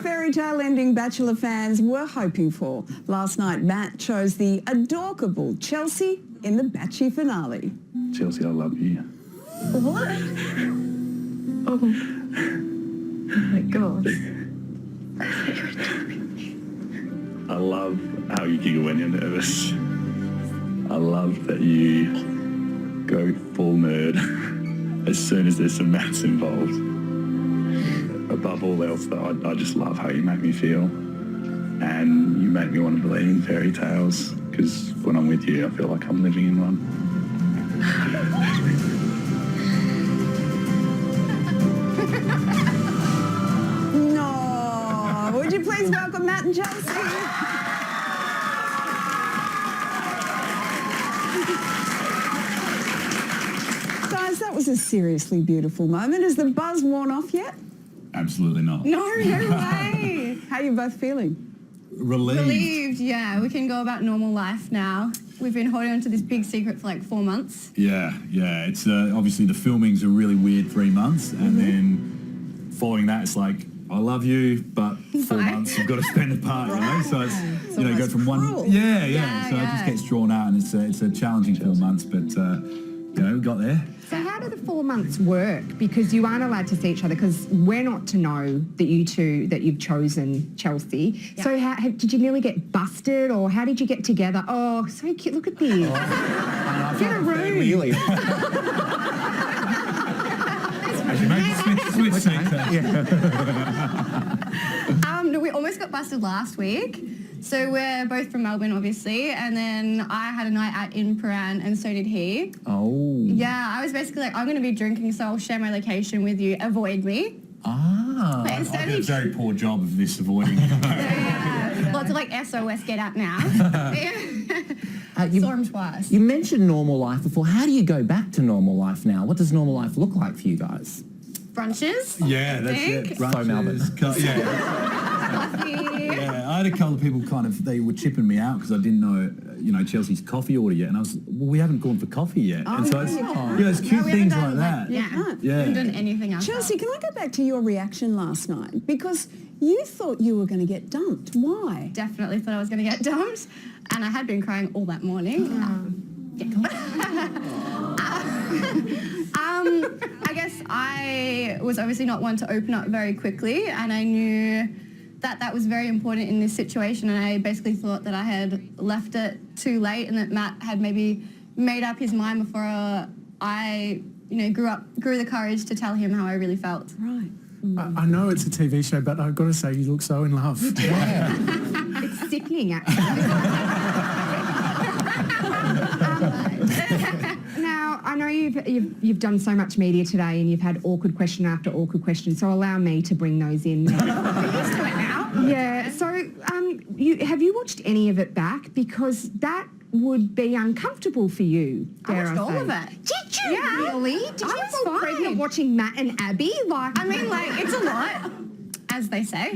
fairy tale ending Bachelor fans were hoping for. Last night, Matt chose the adorable Chelsie in the Batchy finale. Chelsie, I love you. What? Oh my God. I love how you giggle when you're nervous. I love that you go full nerd as soon as there's some maths involved. Above all else, though, I just love how you make me feel. And you make me want to believe in fairy tales, because when I'm with you, I feel like I'm living in one. No, would you please welcome Matt and Chelsie? Guys, that was a seriously beautiful moment. Has the buzz worn off yet? Absolutely not. No way. How are you both feeling? Relieved. Yeah. We can go about normal life now. We've been holding on to this big secret for like 4 months. Yeah. It's obviously the filming's a really weird 3 months, and then following that, it's like, I love you, but 4 months you've got to spend apart, you know. So it's go from cruel. one. Yeah. So it just gets drawn out, and it's a challenging 4 months, but we got there. So how do the 4 months work? Because you aren't allowed to see each other, because we're not to know that you've chosen Chelsie. Yeah. So did you nearly get busted, or how did you get together? Oh, so cute. Look at this. Get a room. Really? Switch seats. No, we almost got busted last week. So we're both from Melbourne, obviously, and then I had a night out in Paran, and so did he. Oh. Yeah, I was basically like, I'm going to be drinking, so I'll share my location with you. Avoid me. Ah. But instead I did a very poor job of this avoiding. Lots of like SOS, get out now. Saw him twice. You mentioned normal life before. How do you go back to normal life now? What does normal life look like for you guys? Brunches. Yeah, that's it. So Melbourne. Coffee. Yeah, I had a couple of people they were chipping me out because I didn't know, Chelsea's coffee order yet, and I was, we haven't gone for coffee yet. Oh, and so it's cute things like that. Yeah. We haven't done anything else. Chelsea, can I go back to your reaction last night? Because you thought you were going to get dumped. Why? Definitely thought I was going to get dumped, and I had been crying all that morning. I guess I was obviously not one to open up very quickly, and I knew that was very important in this situation, and I basically thought that I had left it too late, and that Matt had maybe made up his mind before I grew the courage to tell him how I really felt. Right. I know it's a TV show, but I've got to say you look so in love. Yeah. It's sickening, actually. Now, I know you've done so much media today, and you've had awkward question after awkward question, so allow me to bring those in. We're used to it now. Yeah, so have you watched any of it back? Because that would be uncomfortable for you, dare I watched all say. of it. Did you Yeah. really? Did I you was fall fine. pregnant watching Matt and Abby? I mean, it's a lot, as they say.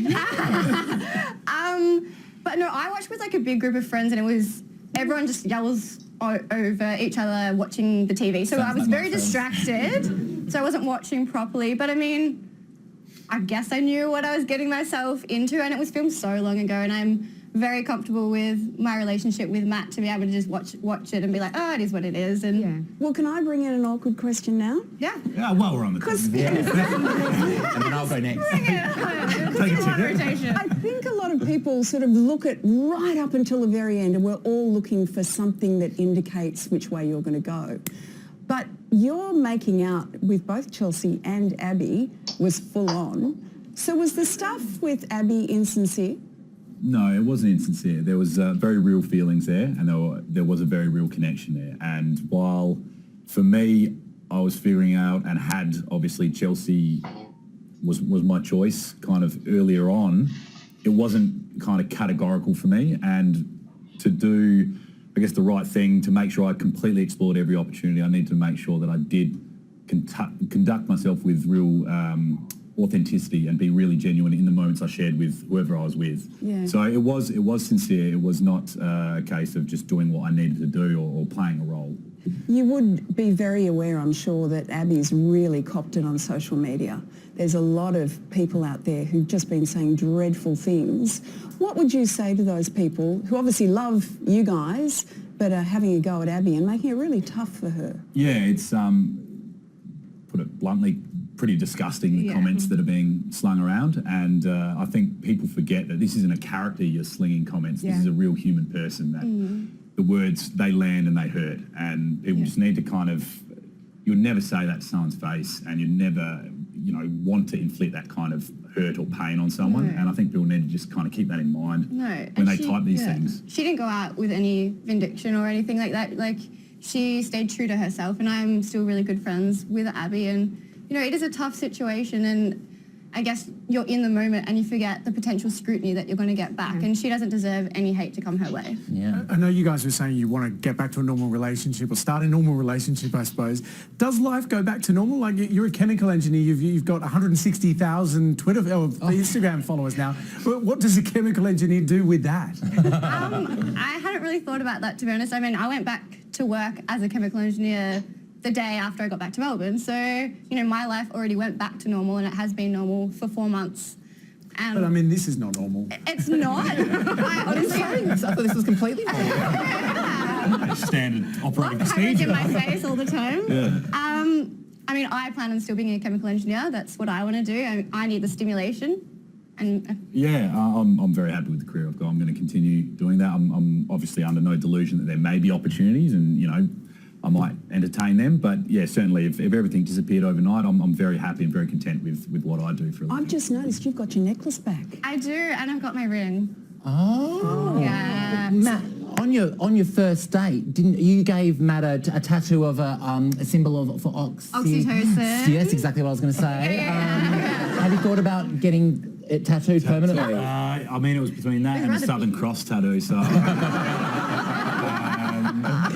But no, I watched with a big group of friends, and it was everyone just yells over each other watching the TV. So I was very distracted, so I wasn't watching properly. But I mean, I guess I knew what I was getting myself into, and it was filmed so long ago, and I'm very comfortable with my relationship with Matt to be able to just watch it and be like, oh, it is what it is. And Yeah. Well, can I bring in an awkward question now? yeah. Yeah, while we're on the topic. And then I'll go next. Take a ticket. I think a lot of people sort of look at right up until the very end, and we're all looking for something that indicates which way you're going to go. But your making out with both Chelsie and Abby was full on. So was the stuff with Abby insincere? No, it wasn't insincere. There was very real feelings there, and there was a very real connection there. And while, for me, I was figuring out and had, obviously, Chelsie was my choice kind of earlier on, it wasn't kind of categorical for me. And to do, I guess, the right thing, to make sure I completely explored every opportunity, I need to make sure that I did conduct myself with real authenticity and be really genuine in the moments I shared with whoever I was with. Yeah. So it was sincere. It was not a case of just doing what I needed to do or playing a role. You would be very aware, I'm sure, that Abby's really copped it on social media. There's a lot of people out there who've just been saying dreadful things. What would you say to those people who obviously love you guys but are having a go at Abby and making it really tough for her? Yeah, it's, put it bluntly, pretty disgusting, the comments that are being slung around. And I think people forget that this isn't a character you're slinging comments. This is a real human person that the words, they land and they hurt. And people just need to kind of, you'll never say that to someone's face, and you never, you know, want to inflict that kind of hurt or pain on someone. And I think people need to just kind of keep that in mind when they type these things. She didn't go out with any vindication or anything like that. Like, she stayed true to herself, and I'm still really good friends with Abby. And, you know, it is a tough situation, and I guess you're in the moment and you forget the potential scrutiny that you're going to get back, and she doesn't deserve any hate to come her way. Yeah. I know you guys were saying you want to get back to a normal relationship or start a normal relationship, I suppose. Does life go back to normal? Like, you're a chemical engineer, you've got 160,000 Twitter or Instagram followers now. What does a chemical engineer do with that? I hadn't really thought about that, to be honest. I mean, I went back to work as a chemical engineer the day after I got back to Melbourne. So, you know, my life already went back to normal, and it has been normal for 4 months. And But I mean, this is not normal. it's not. I honestly... I thought this was completely normal. Standard operating I look procedure. in my face all the time. I mean, I plan on still being a chemical engineer. That's what I want to do. I need the stimulation. And Yeah, I'm very happy with the career I've got. I'm going to continue doing that. I'm obviously under no delusion that there may be opportunities, and, you know, I might entertain them. But yeah, certainly if everything disappeared overnight, I'm very happy and very content with what I do for a living. I've just noticed you've got your necklace back. I do, and I've got my ring. Oh. Yeah. Matt, on your first date, didn't you gave Matt a tattoo of a symbol for Oxytocin. Yes, exactly what I was going to say. Have you thought about getting it tattooed permanently? I mean, it was between that and a Southern Cross tattoo, so...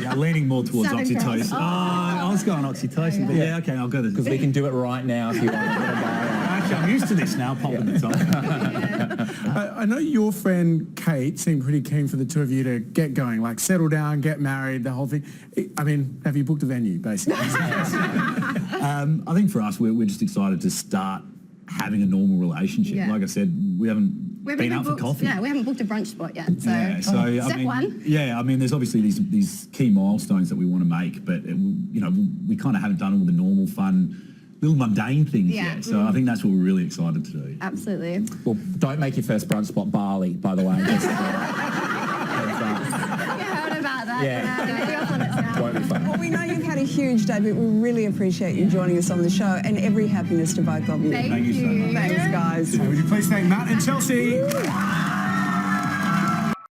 yeah, leaning more towards Southern oxytocin. Cross. I was going oxytocin, but yeah, okay, I'll go to... Because we can do it right now if you want. Actually, I'm used to this now, popping the top. I know your friend Kate seemed pretty keen for the two of you to get going, like settle down, get married, the whole thing. I mean, have you booked a venue, basically? I think for us, we're just excited to start having a normal relationship. Yeah. Like I said, we haven't been out for coffee. Yeah, we haven't booked a brunch spot yet. So, I step mean, one. Yeah, I mean, there's obviously these key milestones that we want to make, but you know, we kind of haven't done all the normal, fun, little mundane things yet. So I think that's what we're really excited to do. Absolutely. Well, don't make your first brunch spot Bali, by the way. You heard about that. Yeah. We're off limits now. Won't be fun. Well, we know you've had a huge day, but we really appreciate you joining us on the show, and every happiness to both of you. Thank you so much. Thanks, guys. Would you please thank Matt and Chelsie?